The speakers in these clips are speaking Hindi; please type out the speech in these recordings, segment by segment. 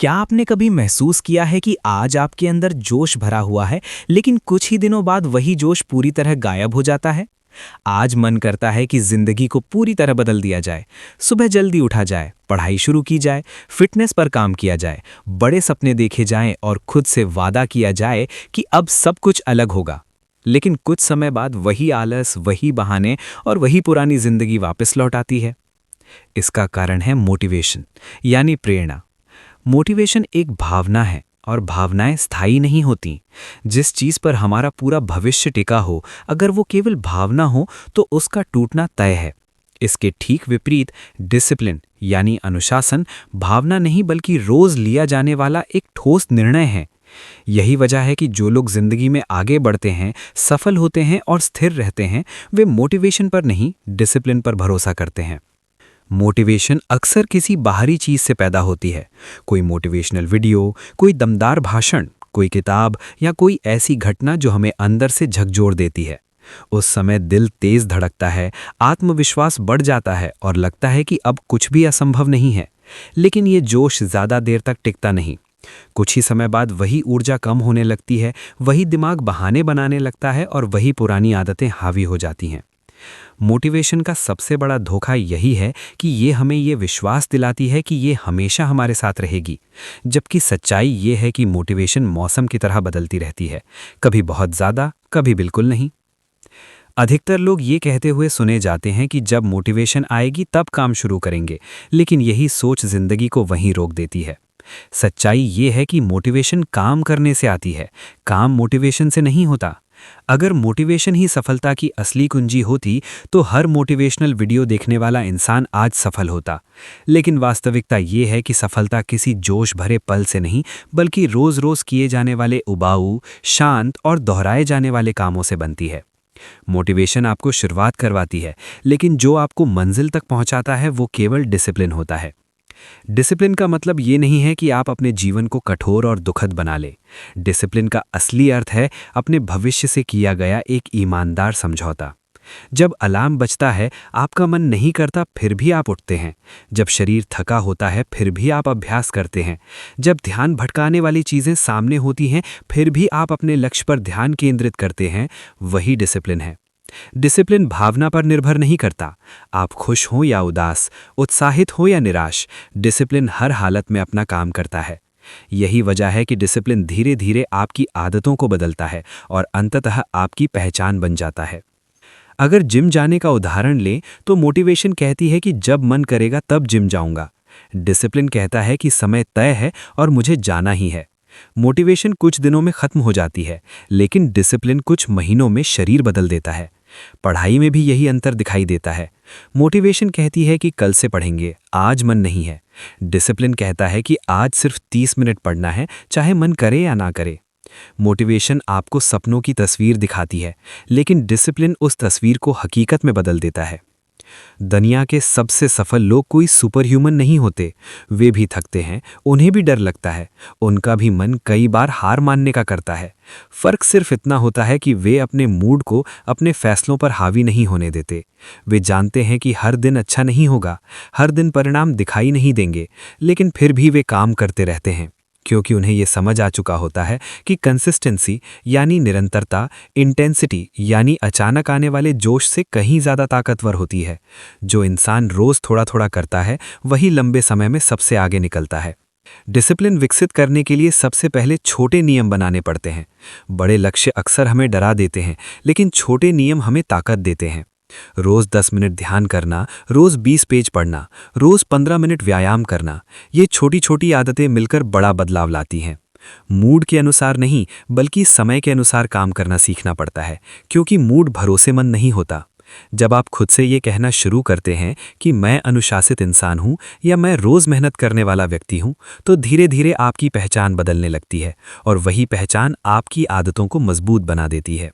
क्या आपने कभी महसूस किया है कि आज आपके अंदर जोश भरा हुआ है, लेकिन कुछ ही दिनों बाद वही जोश पूरी तरह गायब हो जाता है? आज मन करता है कि जिंदगी को पूरी तरह बदल दिया जाए। सुबह जल्दी उठा जाए, पढ़ाई शुरू की जाए, फिटनेस पर काम किया जाए, बड़े सपने देखे जाएं और खुद से वादा किया जाए कि अब सब कुछ अलग होगा। लेकिन कुछ समय बाद वही आलस, वही बहाने और वही पुरानी जिंदगी वापस लौट आती है। इसका कारण है मोटिवेशन, यानी प्रेरणा। मोटिवेशन एक भावना है और भावनाएं स्थायी नहीं होती। जिस चीज पर हमारा पूरा भविष्य टिका हो, अगर वो केवल भावना हो तो उसका टूटना तय है। इसके ठीक विपरीत डिसिप्लिन यानी अनुशासन भावना नहीं बल्कि रोज लिया जाने वाला एक ठोस निर्णय है। यही वजह है कि जो लोग जिंदगी में आगे बढ़ते हैं, सफल होते हैं और स्थिर रहते हैं, वे मोटिवेशन पर नहीं, डिसिप्लिन पर भरोसा करते हैं। मोटिवेशन अक्सर किसी बाहरी चीज से पैदा होती है। कोई मोटिवेशनल वीडियो, कोई दमदार भाषण, कोई किताब या कोई ऐसी घटना जो हमें अंदर से झकझोर देती है। उस समय दिल तेज धड़कता है, आत्मविश्वास बढ़ जाता है और लगता है कि अब कुछ भी असंभव नहीं है। लेकिन ये जोश ज्यादा देर तक टिकता नहीं। कुछ ही समय बाद वही ऊर्जा कम होने लगती है, वही दिमाग बहाने बनाने लगता है और वही पुरानी आदतें हावी हो जाती हैं। मोटिवेशन का सबसे बड़ा धोखा यही है कि ये हमें ये विश्वास दिलाती है कि ये हमेशा हमारे साथ रहेगी, जबकि सच्चाई ये है कि मोटिवेशन मौसम की तरह बदलती रहती है, कभी बहुत ज़्यादा, कभी बिल्कुल नहीं। अधिकतर लोग ये कहते हुए सुने जाते हैं कि जब मोटिवेशन आएगी तब काम शुरू करेंगे, लेकिन यही सोच जिंदगी को वहीं रोक देती है। सच्चाई ये है कि मोटिवेशन काम करने से आती है, काम मोटिवेशन से नहीं होता। अगर मोटिवेशन ही सफलता की असली कुंजी होती तो हर मोटिवेशनल वीडियो देखने वाला इंसान आज सफल होता। लेकिन वास्तविकता ये है कि सफलता किसी जोश भरे पल से नहीं, बल्कि रोज रोज किए जाने वाले उबाऊ, शांत और दोहराए जाने वाले कामों से बनती है। मोटिवेशन आपको शुरुआत करवाती है, लेकिन जो आपको मंजिल तक पहुंचाता है वो केवल डिसिप्लिन होता है। डिसिप्लिन का मतलब ये नहीं है कि आप अपने जीवन को कठोर और दुखद बना ले। डिसिप्लिन का असली अर्थ है अपने भविष्य से किया गया एक ईमानदार समझौता। जब अलार्म बजता है, आपका मन नहीं करता, फिर भी आप उठते हैं। जब शरीर थका होता है, फिर भी आप अभ्यास करते हैं। जब ध्यान भटकाने वाली चीजें सामने होती हैं, फिर भी आप अपने लक्ष्य पर ध्यान केंद्रित करते हैं। वही डिसिप्लिन है। डिसिप्लिन भावना पर निर्भर नहीं करता। आप खुश हो या उदास, उत्साहित हो या निराश, डिसिप्लिन हर हालत में अपना काम करता है। यही वजह है कि डिसिप्लिन धीरे धीरे आपकी आदतों को बदलता है और अंततः आपकी पहचान बन जाता है। अगर जिम जाने का उदाहरण लें तो मोटिवेशन कहती है कि जब मन करेगा तब जिम जाऊंगा। डिसिप्लिन कहता है कि समय तय है और मुझे जाना ही है। मोटिवेशन कुछ दिनों में खत्म हो जाती है, लेकिन डिसिप्लिन कुछ महीनों में शरीर बदल देता है। पढ़ाई में भी यही अंतर दिखाई देता है। मोटिवेशन कहती है कि कल से पढ़ेंगे, आज मन नहीं है। डिसिप्लिन कहता है कि आज सिर्फ 30 मिनट पढ़ना है, चाहे मन करे या ना करे। मोटिवेशन आपको सपनों की तस्वीर दिखाती है, लेकिन डिसिप्लिन उस तस्वीर को हकीकत में बदल देता है। दुनिया के सबसे सफल लोग कोई सुपर ह्यूमन नहीं होते। वे भी थकते हैं, उन्हें भी डर लगता है, उनका भी मन कई बार हार मानने का करता है। फर्क सिर्फ इतना होता है कि वे अपने मूड को अपने फैसलों पर हावी नहीं होने देते। वे जानते हैं कि हर दिन अच्छा नहीं होगा, हर दिन परिणाम दिखाई नहीं देंगे, लेकिन फिर भी वे काम करते रहते हैं, क्योंकि उन्हें ये समझ आ चुका होता है कि कंसिस्टेंसी यानी निरंतरता, इंटेंसिटी यानी अचानक आने वाले जोश से कहीं ज़्यादा ताकतवर होती है। जो इंसान रोज़ थोड़ा थोड़ा करता है, वही लंबे समय में सबसे आगे निकलता है। डिसिप्लिन विकसित करने के लिए सबसे पहले छोटे नियम बनाने पड़ते हैं। बड़े लक्ष्य अक्सर हमें डरा देते हैं, लेकिन छोटे नियम हमें ताकत देते हैं। रोज 10 मिनट ध्यान करना, रोज 20 पेज पढ़ना, रोज 15 मिनट व्यायाम करना, ये छोटी छोटी आदतें मिलकर बड़ा बदलाव लाती हैं। मूड के अनुसार नहीं, बल्कि समय के अनुसार काम करना सीखना पड़ता है, क्योंकि मूड भरोसेमंद नहीं होता। जब आप खुद से ये कहना शुरू करते हैं कि मैं अनुशासित इंसान हूं या मैं रोज मेहनत करने वाला व्यक्ति हूं, तो धीरे धीरे आपकी पहचान बदलने लगती है और वही पहचान आपकी आदतों को मजबूत बना देती है।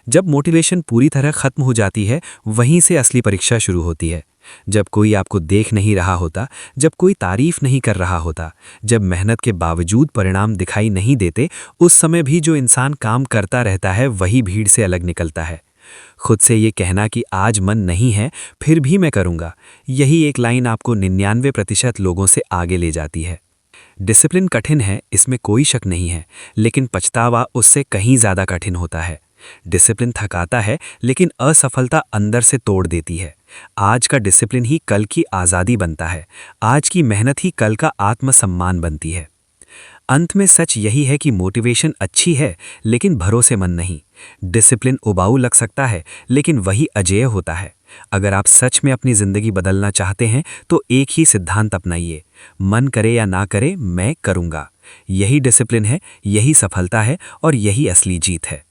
जब मोटिवेशन पूरी तरह खत्म हो जाती है, वहीं से असली परीक्षा शुरू होती है। जब कोई आपको देख नहीं रहा होता, जब कोई तारीफ नहीं कर रहा होता, जब मेहनत के बावजूद परिणाम दिखाई नहीं देते, उस समय भी जो इंसान काम करता रहता है वही भीड़ से अलग निकलता है। खुद से ये कहना कि आज मन नहीं है, फिर भी मैं करूँगा, यही एक लाइन आपको 99% लोगों से आगे ले जाती है। डिसिप्लिन कठिन है, इसमें कोई शक नहीं है, लेकिन पछतावा उससे कहीं ज़्यादा कठिन होता है। डिसिप्लिन थकाता है, लेकिन असफलता अंदर से तोड़ देती है। आज का डिसिप्लिन ही कल की आज़ादी बनता है। आज की मेहनत ही कल का आत्मसम्मान बनती है। अंत में सच यही है कि मोटिवेशन अच्छी है, लेकिन भरोसेमंद नहीं। डिसिप्लिन उबाऊ लग सकता है, लेकिन वही अजेय होता है। अगर आप सच में अपनी जिंदगी बदलना चाहते हैं तो एक ही सिद्धांत अपनाइए, मन करे या ना करे, मैं करूंगा। यही डिसिप्लिन है, यही सफलता है और यही असली जीत है।